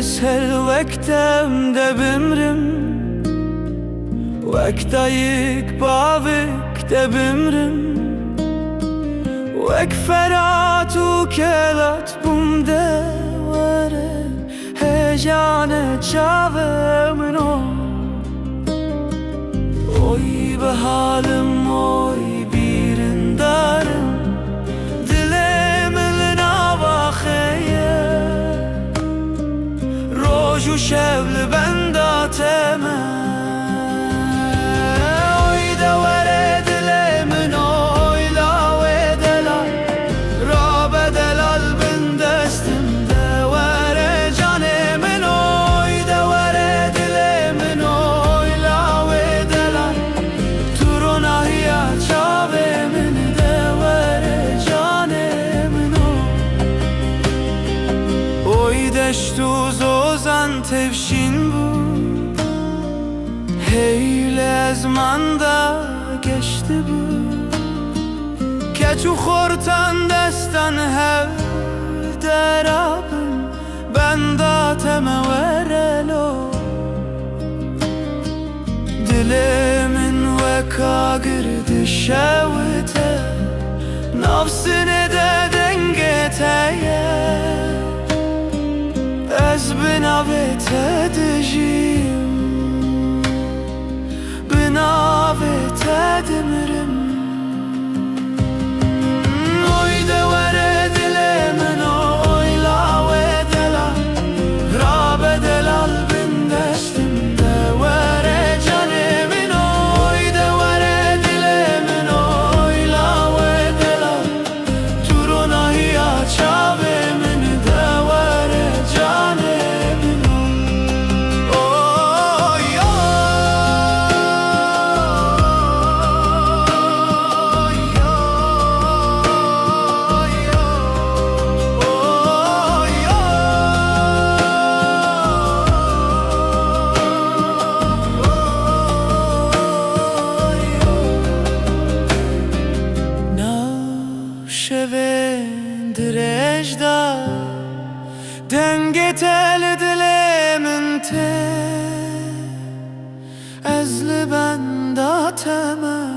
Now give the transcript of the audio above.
سل وقتم ده بمرم وقتایک باوک ده بمرم وک فرات و کلات بومده وره هجان چاوه منو oy به حالم oy بیرن دارم دلم لنواخیه روز و شب لبنداتمه oy دوره دلم oy لاوه دلال را به دلال بندستم دوره جانم oy دوره دلم oy لاوه دلال تو رو نهیا چاوه من دوره جانم oy دشت و زوزن tevşin bu Heyle zamanda geçti bu Keçu xortan destan hev derabın Ben da teme verelo Dilimin ve kagırdı şevte Nafsine de dengeteye Ez binavet edeceğim Binavet edemirim Oy devere dilemin oy lave delal Rabe delal bindestim devere canemin oy devere dilemin oy lave delal Turuna hiya çavemin devere canemin oy Direjda dengetel dilemin te ezli ben dateme